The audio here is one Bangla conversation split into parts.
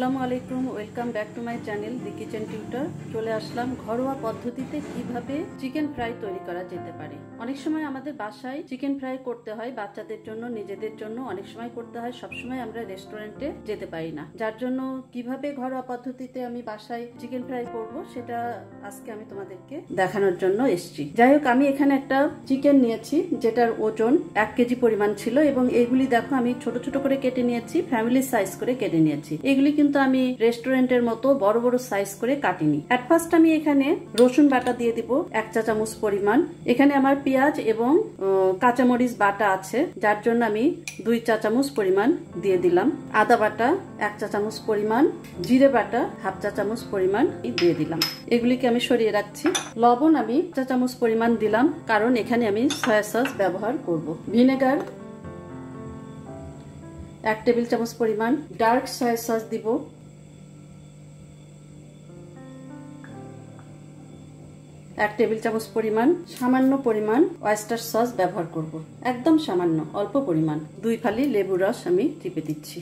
আসসালামু আলাইকুম, welcome back to my channel the kitchen tutor. চলে আসলাম ঘরোয়া পদ্ধতিতে কিভাবে চিকেন ফ্রাই তৈরি করা যেতে পারে। অনেক সময় আমাদের বাসায় চিকেন ফ্রাই করতে হয় বাচ্চাদের জন্য, নিজেদের জন্য, অনেক সময় করতে হয়। সবসময় আমরা রেস্টুরেন্টে যেতে পারি না, যার জন্য কিভাবে ঘরোয়া পদ্ধতিতে আমি বাসায় চিকেন ফ্রাই করব সেটা আজকে আমি তোমাদেরকে দেখানোর জন্য এসেছি। যাই হোক, আমি এখানে একটা চিকেন নিয়েছি যেটার ওজন 1 কেজি পরিমাণ ছিল এবং এইগুলি দেখো আমি ছোট ছোট করে কেটে নিয়েছি, ফ্যামিলি সাইজ করে কেটে নিয়েছি। এগুলি কিন্তু আমি রেস্টুরেন্টের মতো বড় বড় সাইজ করে কাটিনি। এট ফার্স্ট আমি এখানে রসুন বাটা দিয়ে দিব 1 চা চামচ পরিমাণ। এখানে আমার পেঁয়াজ এবং কাঁচামরিচ বাটা আছে, যার জন্য আমি 2 চা চামচ পরিমাণ দিয়ে দিলাম। আদা বাটা 1 চা চামচ পরিমাণ, জিরে বাটা 1/2 চা চামচ পরিমাণ দিয়ে দিলাম। এগুলিকে আমি সরিয়ে রাখছি। লবণ আমি 1 চা চামচ পরিমাণ দিলাম, কারণ এখানে আমি সয়া সস ব্যবহার করব। ভিনেগার 1 টেবিল চামচ পরিমাণ, ডার্ক সয়া সস দিব 1 টেবিল চামচ পরিমাণ, সামান্য পরিমাণ ওয়েস্টার সস ব্যবহার করব, একদম সামান্য অল্প পরিমাণ। 2 ফালি লেবু রস আমি চিপে দিচ্ছি।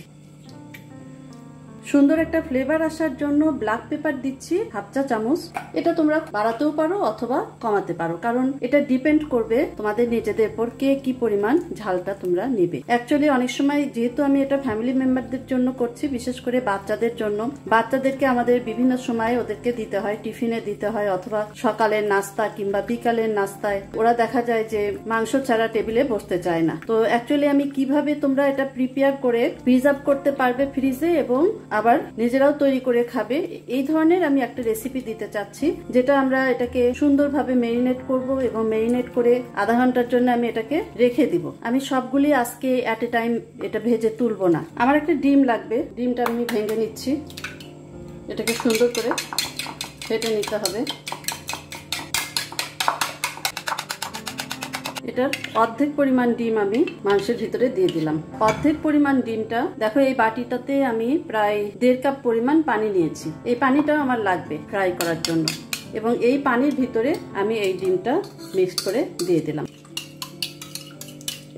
সুন্দর একটা ফ্লেভার আসার জন্য ব্ল্যাক পেপার দিচ্ছি 1/2 চা চামচ। এটা তোমরা বাড়াতেও পারো অথবা কমাতে পারো, কারণ এটা ডিপেন্ড করবে তোমাদের নিজেদের উপর কে কি পরিমাণ ঝালটা তোমরা নেবে। অ্যাকচুয়ালি অনেক সময় যেহেতু আমি এটা ফ্যামিলি মেম্বারদের জন্য করছি, বিশেষ করে বাচ্চাদের জন্য, বাচ্চাদেরকে আমাদের বিভিন্ন সময় ওদেরকে দিতে হয়, টিফিনে দিতে হয় অথবা সকালের নাস্তা কিংবা বিকালের নাস্তায়। ওরা দেখা যায় যে মাংস ছাড়া টেবিলে বসতে চায় না। তো অ্যাকচুয়ালি আমি কিভাবে তোমরা এটা প্রিপেয়ার করে প্রিজার্ভ করতে পারবে ফ্রিজে এবং আবার নিজেরাও তৈরি করে খাবে, এই ধরনের আমি একটা রেসিপি দিতে চাচ্ছি, যেটা আমরা এটাকে সুন্দরভাবে মেরিনেট করব এবং মেরিনেট করে আধা ঘন্টার জন্য আমি এটাকে রেখে দিব। আমি সবগুলি আজকে এট এ টাইম এটা ভেজে তুলবো না। আমার একটা ডিম লাগবে, ডিমটা আমি ভেঙে নিচ্ছি। এটাকে সুন্দর করে ফেটে নিতে হবে। এটার অর্ধেক পরিমাণ ডিম আমি মাংসের ভিতরে দিয়ে দিলাম। অর্ধেক পরিমাণ ডিমটা দেখো, এই বাটিটাতে আমি প্রায় 1.5 কাপ পরিমাণ পানি নিয়েছি। এই পানিটা আমার লাগবে ফ্রাই করার জন্য এবং এই পানির ভিতরে আমি এই ডিমটা মিক্সড করে দিয়ে দিলাম।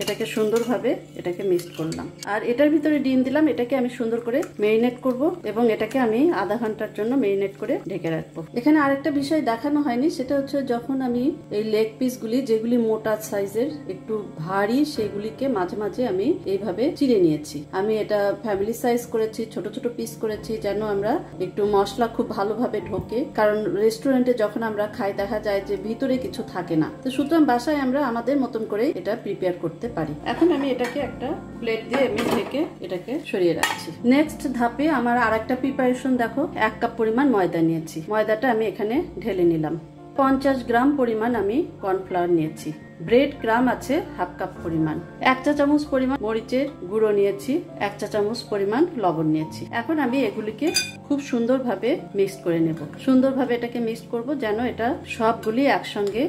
এটাকে সুন্দরভাবে এটাকে মিক্সড করলাম আর এটার ভিতরে ডিম দিলাম। এটাকে আমি সুন্দর করে মেরিনেট করব এবং এটাকে আমি আধা ঘন্টার জন্য মেরিনেট করে ঢেকে রাখবো। এখানে আরেকটা বিষয় দেখানো হয়নি, সেটা হচ্ছে যখন আমি এই লেগ পিসগুলি যেগুলি মোটা সাইজের একটু ভারী, সেগুলিকে মাঝে মাঝে আমি এইভাবে চিড়ে নিয়েছি। আমি এটা ফ্যামিলি সাইজ করেছি, ছোট ছোট পিস করেছি, যেন আমরা একটু মশলা খুব ভালোভাবে ঢোকে, কারণ রেস্টুরেন্টে যখন আমরা খাই দেখা যায় যে ভিতরে কিছু থাকে না। তো সুতরাং বাসায় আমরা আমাদের মতন করে এটা প্রিপেয়ার করতে পারি। এখন আমি এটাকে একটা প্লেট দিয়ে আমি ঢেকে এটাকে সরিয়ে রাখছি। নেক্সট ধাপে আমার আরেকটা প্রিপারেশন দেখো, 1 কাপ পরিমাণ ময়দা নিয়েছি। ময়দাটা আমি এখানে ঢেলে নিলাম। 50 গ্রাম পরিমাণ আমি কর্নফ্লাওয়ার নিয়েছি। ব্রেড ক্রাম আছে 1/2 কাপ পরিমাণ। 1 চা চামচ পরিমাণ মরিচের গুঁড়ো নিয়েছি। 1 চা চামচ পরিমাণ লবণ নিয়েছি। এখন আমি এগুলিকে খুব সুন্দরভাবে মিক্স করে নেব। সুন্দরভাবে এটাকে মিক্স করব যেন এটা সবগুলি একসঙ্গে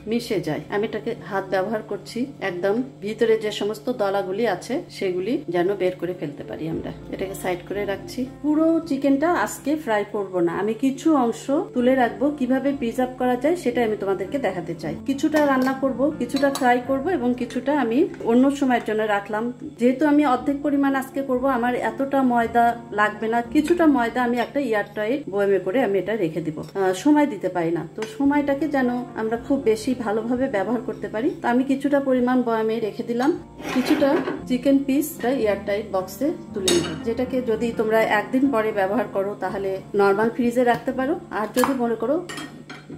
মিশে যায়। আমি এটাকে হাত ব্যবহার করছি, একদম ভিতরে যে সমস্ত দলাগুলি আছে সেগুলি যেন বের করে ফেলতে পারি আমরা। এটাকে সাইড করে রাখছি। পুরো চিকেনটা আজকে ফ্রাই করব না, আমি কিছু অংশ তুলে রাখবো। কিভাবে প্রিজার্ভ করা যায় সেটা আমি তোমাদেরকে দেখাতে চাই। কিছুটা রান্না করব, কিছুটা ফ্রাই করব এবং কিছুটা আমি অন্য সময়ের জন্য রাখলাম। যেহেতু আমি অর্ধেক পরিমাণ আজকে করব, আমার এতটা ময়দা লাগবে না। কিছুটা ময়দা আমি একটা এয়ারটাইট বয়ামে করে আমি এটা রেখে দিব। সময় দিতে পারি না, তো সময়টাকে যেন আমরা খুব বেশি ভালোভাবে ব্যবহার করতে পারি। তো আমি কিছুটা পরিমাণ বয়ামে রেখে দিলাম। কিছুটা চিকেন পিসটা এয়ারটাইট বক্সে তুলে নিব, যেটাকে যদি তোমরা একদিন পরে ব্যবহার করো তাহলে নর্মাল ফ্রিজে রাখতে পারো, আর যদি মনে করো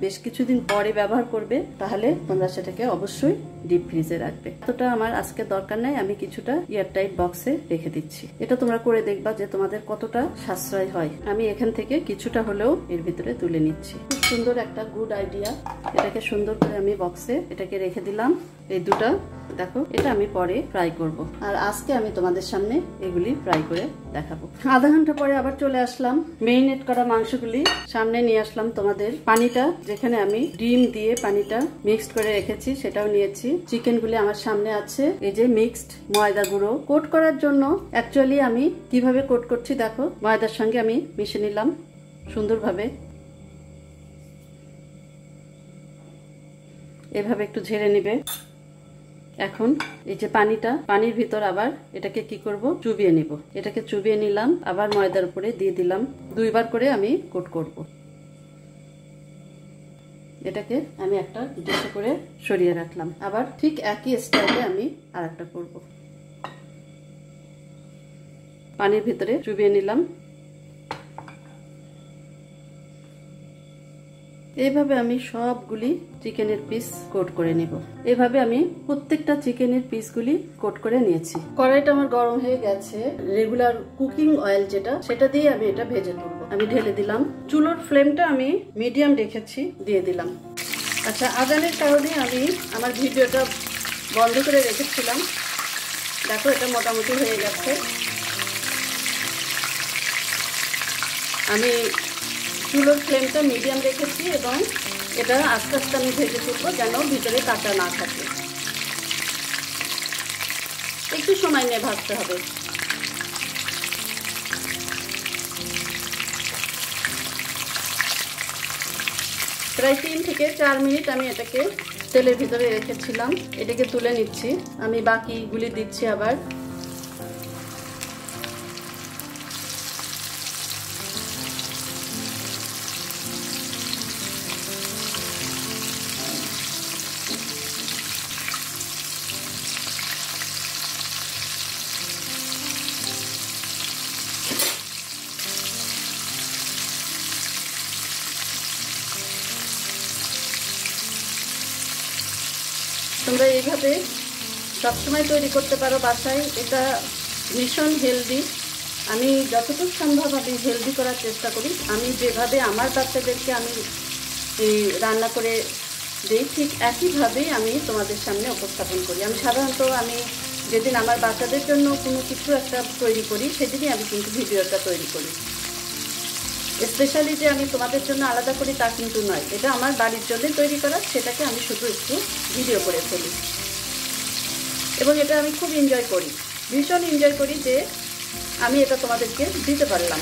বেশ কিছুদিন পরে ব্যবহার করবে তাহলে তোমরা সেটাকে অবশ্যই ডিপ ফ্রিজে রাখবে। এতটা আমার আজকে দরকার নাই, আমি কিছুটা এয়ারটাইট বক্সে রেখে দিচ্ছি। এটা তোমরা করে দেখবা যে তোমাদের কতটা সাশ্রয় হয়। আমি এখান থেকে কিছুটা হলেও এর ভিতরে তুলে নিচ্ছি। খুব সুন্দর একটা গুড আইডিয়া। এটাকে সুন্দর করে আমি বক্সে এটাকে রেখে দিলাম। এই দুটা দেখো, এটা আমি পরে ফ্রাই করব, আর আজকে আমি তোমাদের সামনে এগুলি ফ্রাই করে দেখাবো। আধা ঘন্টা পরে আবার চলে আসলাম। মেরিনেট করা মাংসগুলি সামনে নিয়ে আসলাম তোমাদের। পানিটা যেখানে আমি ডিম দিয়ে পানিটা মিক্সড করে রেখেছি সেটাও নিয়েছি। চিকেনগুলি আমার সামনে আছে। এই যে মিক্সড ময়দা গুঁড়ো কোট করার জন্য, অ্যাকচুয়ালি আমি কিভাবে কোট করছি দেখো, ময়দার সঙ্গে আমি মিশিয়ে নিলাম সুন্দরভাবে। এভাবে একটু ঝেড়ে নিবে। এখন এই যে পানির ভিতর আবার এটাকে কি করব, চুবিয়ে নিব। এটাকে চুবিয়ে নিলাম, আবার ময়দার উপরে দিয়ে দিলাম। 2 বার করে আমি কোট করব। এটাকে আমি একটা ডিশে করে সরিয়ে রাখলাম। আবার ঠিক একই স্টাইলে আমি আরেকটা করব। পানির ভিতরে চুবিয়ে নিলাম। এইভাবে আমি সবগুলি চিকেনের পিস কোট করে নিব। এইভাবে আমি প্রত্যেকটা চিকেনের পিসগুলি কোট করে নিয়েছি। কড়াইটা আমার গরম হয়ে গেছে। রেগুলার কুকিং অয়েল যেটা, সেটা দিয়ে আমি এটা ভেজে তুলবো। আমি ঢেলে দিলাম। চুলোর ফ্লেমটা আমি মিডিয়াম রেখেছি, দিয়ে দিলাম। আচ্ছা, আজানের কারণে আমি আমার ভিডিওটা বন্ধ করে রেখেছিলাম। দেখো, এটা মোটামুটি হয়ে গেছে। আমি চুলোর ফ্লেমটা মিডিয়াম রেখেছি এবং এটা আস্তে আস্তে আমি ভেজে তুলবো, যেন ভিতরে কাঁচা না থাকে। একটু সময় নিয়ে ভাজতে হবে। প্রায় 3 থেকে 4 মিনিট আমি এটাকে তেলের ভিতরে রেখেছিলাম। এটাকে তুলে নিচ্ছি। আমি বাকিগুলি দিচ্ছি আবার। তোমরা এইভাবে সবসময় তৈরি করতে পারো বাসায়। এটা ভীষণ হেলদি। আমি যতটুকু সম্ভব আমি হেলদি করার চেষ্টা করি। আমি যেভাবে আমার বাচ্চাদেরকে আমি রান্না করে দিই, ঠিক একইভাবেই আমি তোমাদের সামনে উপস্থাপন করি। আমি সাধারণত যেদিন আমার বাচ্চাদের জন্য কোনো কিছু একটা তৈরি করি, সেদিনই আমি কিন্তু ভিডিওটা তৈরি করি। স্পেশালি যে আমি তোমাদের জন্য আলাদা করি তা কিন্তু নয়। এটা আমার বাড়ির জন্য তৈরি করা, সেটাকে আমি শুধু একটু ভিডিও করে ফেলি। এবং এটা আমি খুব এনজয় করি, ভীষণ এনজয় করি যে আমি এটা তোমাদেরকে দিতে পারলাম।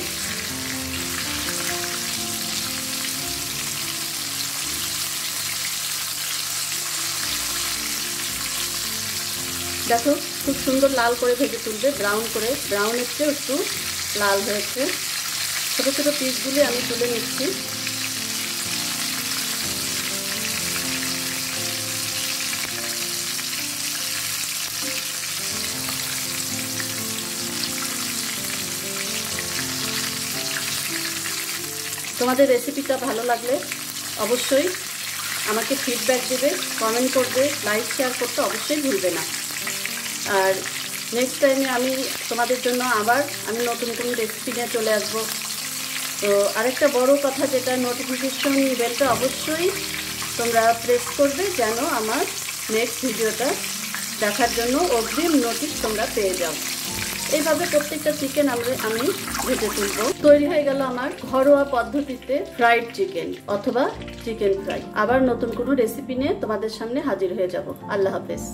দেখো, খুব সুন্দর লাল করে ভেজে তুলবে, ব্রাউন করে। ব্রাউনের চেয়ে একটু লাল হয়েছে। ছোটো ছোটো পিসগুলি আমি তুলে নিচ্ছি। তোমাদের রেসিপিটা ভালো লাগলে অবশ্যই আমাকে ফিডব্যাক দেবে, কমেন্ট করবে, লাইক শেয়ার করতে অবশ্যই ভুলবে না। আর নেক্সট টাইমে আমি তোমাদের জন্য আবার নতুন কোনো রেসিপি নিয়ে চলে আসবো। তো আরেকটা বড় কথা, যেটা নোটিফিকেশন বেলটা অবশ্যই তোমরা প্রেস করবে, যেন আমার নেক্সট ভিডিওটা দেখার জন্য অগ্রিম নোটিশ তোমরা পেয়ে যাও। এইভাবে প্রত্যেকটা চিকেন আমি ভেজে তুলবো। তৈরি হয়ে গেল আমার ঘরোয়া পদ্ধতিতে ফ্রাইড চিকেন অথবা চিকেন ফ্রাই। আবার নতুন কোনো রেসিপি নিয়ে তোমাদের সামনে হাজির হয়ে যাব। আল্লাহ হাফেজ।